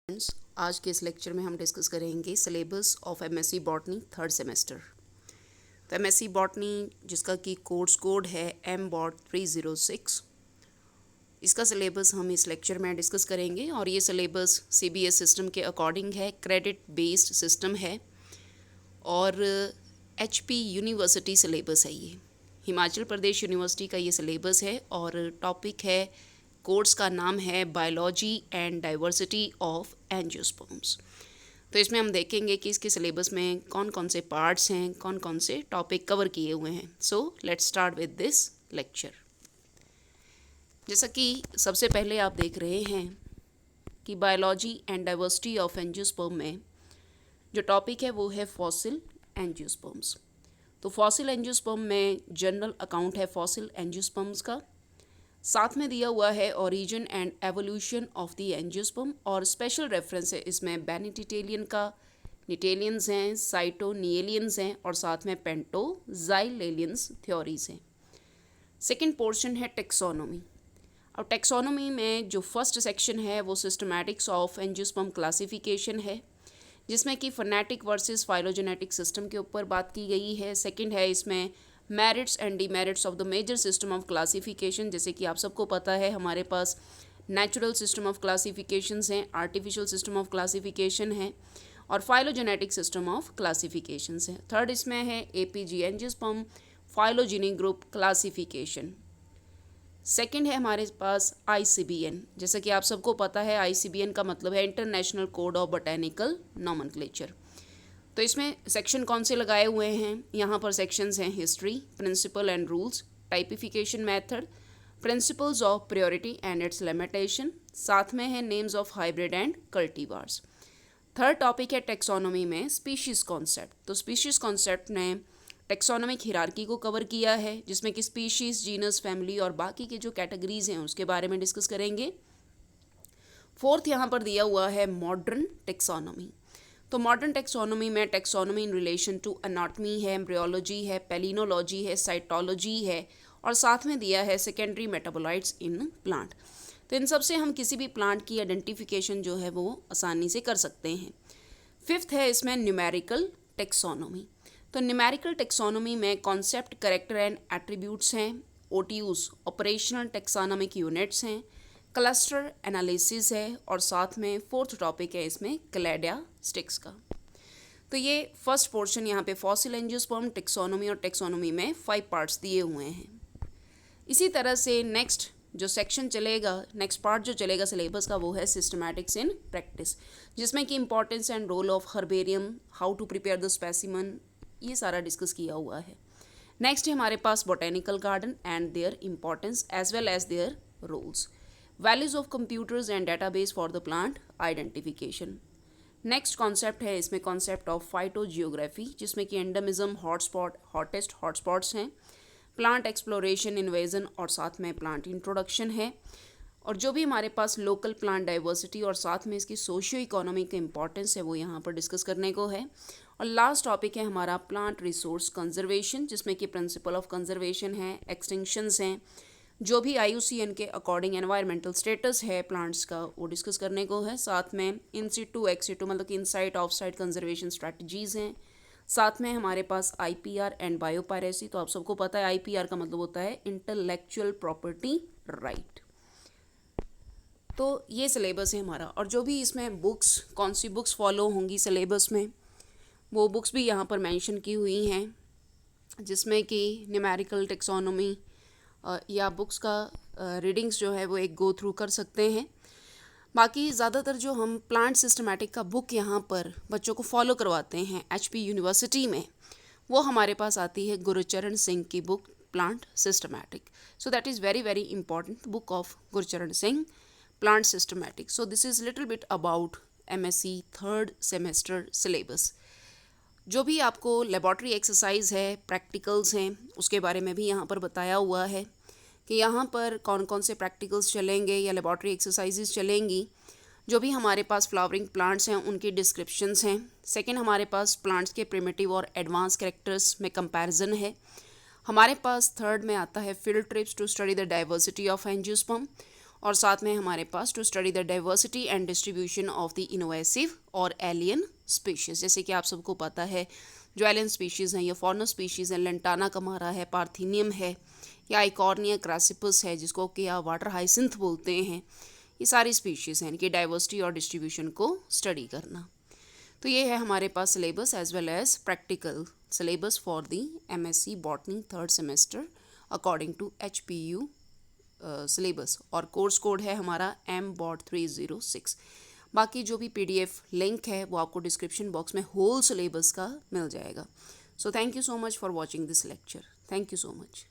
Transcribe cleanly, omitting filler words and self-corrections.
Friends, आज के इस लेक्चर में हम डिस्कस करेंगे syllabus of MSc botany third semester. तो एमएससी बॉटनी जिसका कि कोर्स कोड है MBOT 306, इसका सिलेबस हम इस लेक्चर में डिस्कस करेंगे। और ये सिलेबस CBS सिस्टम के अकॉर्डिंग है, क्रेडिट बेस्ड सिस्टम है और HP यूनिवर्सिटी सिलेबस है। ये हिमाचल प्रदेश यूनिवर्सिटी का ये सिलेबस है और टॉपिक है, कोर्स का नाम है biology and diversity of angiosperms. तो इसमें हम देखेंगे कि इसके सिलेबस में कौन कौन से पार्ट्स हैं, कौन कौन से टॉपिक कवर किए हुए हैं। So let's start with this lecture. जैसा कि सबसे पहले आप देख रहे हैं कि biology and diversity of angiosperm में जो टॉपिक है वो है फॉसिल एंजियोस्पर्म्स। तो फॉसिल एंजियोस्पर्म में जनरल अकाउंट है फॉसिल एंजियोस्पर्म्स का, साथ में दिया हुआ है origin and evolution of the angiosperm और स्पेशल रेफरेंस है इसमें बेनिटिटेलियन का, निटेलियंस हैं, साइटोनियलियंस हैं और साथ में पेंटोजाइलेलियंस थ्योरीज हैं। सेकंड पोर्शन है टेक्सोनोमी। और टेक्सोनोमी में जो फर्स्ट सेक्शन है वो सिस्टमैटिक्स ऑफ एंजियोस्पर्म क्लासिफिकेशन है, जिसमें कि फनेटिक वर्सेस फाइलोजेनेटिक सिस्टम के ऊपर बात की गई है। सेकंड है इसमें merits and demerits of the major system of classification. जैसे कि आप सबको पता है हमारे पास नेचुरल सिस्टम ऑफ क्लासिफिकेशंस हैं, आर्टिफिशियल सिस्टम ऑफ क्लासिफिकेशन है और फाइलोजेनेटिक सिस्टम ऑफ क्लासिफिकेशंस हैं। थर्ड इसमें है APG angiosperm phylogenic group classification. Second है हमारे पास ICBN। जैसा कि आप सबको पता है ICBN का मतलब है international code of botanical nomenclature. तो इसमें सेक्शन कौन से लगाए हुए हैं, यहाँ पर सेक्शंस हैं history, principle and rules, typification method, principles of priority and its limitation, साथ में है names of hybrid and cultivars. Third topic है टेक्सोनोमी में स्पीशीज़ कॉन्सेप्ट। तो स्पीशीज़ कॉन्सेप्ट ने टेक्सोनोमिक हिरार्की को कवर किया है, जिसमें कि स्पीशीज़, जीनस, फैमिली और बाकी के जो कैटेगरीज हैं उसके बारे में डिस्कस करेंगे। फोर्थ यहाँ पर दिया हुआ है मॉडर्न टेक्सोनोमी। तो मॉडर्न टेक्सोनोमी में taxonomy in relation to anatomy है, एम्ब्रियोलॉजी है, पेलिनोलॉजी है, साइटोलॉजी है और साथ में दिया है सेकेंडरी मेटाबोलाइट्स इन प्लांट। तो इन सब से हम किसी भी प्लांट की आइडेंटिफिकेशन जो है वो आसानी से कर सकते हैं। फिफ्थ है इसमें न्यूमेरिकल टेक्सोनोमी। तो न्यूमेरिकल टेक्सोनोमी में कॉन्सेप्ट, कैरेक्टर एंड एट्रीब्यूट्स हैं, OTUs ऑपरेशनल टेक्सोनोमिक यूनिट्स हैं, क्लस्टर एनालिसिस है और साथ में फोर्थ टॉपिक है इसमें क्लैडियास्टिक्स का। तो ये फर्स्ट पोर्शन यहाँ पे फॉसिल एंजियोस्पर्म, टेक्सोनोमी और टेक्सोनोमी में 5 पार्ट्स दिए हुए हैं। इसी तरह से नेक्स्ट जो सेक्शन चलेगा, नेक्स्ट पार्ट जो चलेगा सिलेबस का वो है सिस्टमैटिक्स इन प्रैक्टिस, जिसमें कि importance and role of herbarium, how to prepare the specimen, ये सारा डिस्कस किया हुआ है। नेक्स्ट है हमारे पास botanical garden and their importance as well as their roles, values of computers and database for the plant identification. Next concept है इसमें कॉन्सेप्ट ऑफ फाइटोजियोग्राफी, जिसमें कि एंडेमिज्म, हॉटस्पॉट, हॉटेस्ट हॉटस्पॉट्स हैं, प्लांट एक्सप्लोरेशन, इन्वेजन और साथ में plant introduction है। और जो भी हमारे पास लोकल प्लांट डाइवर्सिटी और साथ में इसकी सोशियो इकोनॉमिक इंपॉर्टेंस है वो यहाँ पर डिस्कस करने को है। और लास्ट टॉपिक है हमारा प्लांट रिसोर्स कंजर्वेशन, जिसमें कि प्रिंसिपल ऑफ कंजर्वेशन है, एक्सटिंक्शंस हैं, जो भी IUCN के अकॉर्डिंग एनवायरमेंटल स्टेटस है प्लांट्स का वो डिस्कस करने को है। साथ में इन सिटू, एक्स सिटू मतलब कि insight of site conservation strategies हैं। साथ में हमारे पास IPR एंड बायोपायरेसी। तो आप सबको पता है IPR का मतलब होता है इंटेलेक्चुअल प्रॉपर्टी राइट। तो ये सिलेबस है हमारा। और जो भी इसमें बुक्स, कौन सी बुक्स फॉलो होंगी सिलेबस में, वो बुक्स भी यहाँ पर मेंशन की हुई हैं, जिसमें कि न्यूमेरिकल टेक्सोनोमी या बुक्स का रीडिंग्स जो है वो एक गो थ्रू कर सकते हैं। बाकी ज़्यादातर जो हम प्लांट सिस्टमैटिक का बुक यहाँ पर बच्चों को फॉलो करवाते हैं HP यूनिवर्सिटी में, वो हमारे पास आती है गुरुचरण सिंह की book plant systematic. So that is very very important book of Gurcharan Singh, plant systematic. So this is little bit about MSc third semester syllabus. जो भी आपको लेबॉर्ट्री एक्सरसाइज है, प्रैक्टिकल्स हैं, उसके बारे में भी यहाँ पर बताया हुआ है कि यहाँ पर कौन कौन से प्रैक्टिकल्स चलेंगे या लेबॉर्ट्री एक्सरसाइजेज चलेंगी। जो भी हमारे पास फ्लावरिंग प्लांट्स हैं उनकी डिस्क्रिप्शंस हैं। सेकंड हमारे पास प्लांट्स के प्रिमिटिव और एडवांस कैरेक्टर्स में कंपैरिजन है। हमारे पास थर्ड में आता है field trips to study the diversity of angiosperm और साथ में हमारे पास to study the diversity and distribution of the invasive और एलियन स्पीशीज़। जैसे कि आप सबको पता है जो एलियन स्पीशीज़ हैं या फॉरनर स्पीशीज़ हैं, लेंटाना कमारा है, पार्थीनियम है या आइकॉर्निया क्रासिपस है जिसको कि आप वाटर हाइसिंथ बोलते हैं, ये सारी स्पीशीज़ हैं। इनकी डाइवर्सिटी और डिस्ट्रीब्यूशन को स्टडी करना। तो ये है हमारे पास syllabus as well as practical syllabus for the MSc botany third semester according to HPU syllabus, और कोर्स कोड है हमारा MBOT 306। बाकी जो भी PDF लिंक है वो आपको डिस्क्रिप्शन बॉक्स में होल सिलेबस का मिल जाएगा। So thank you so much for watching this lecture. Thank you so much.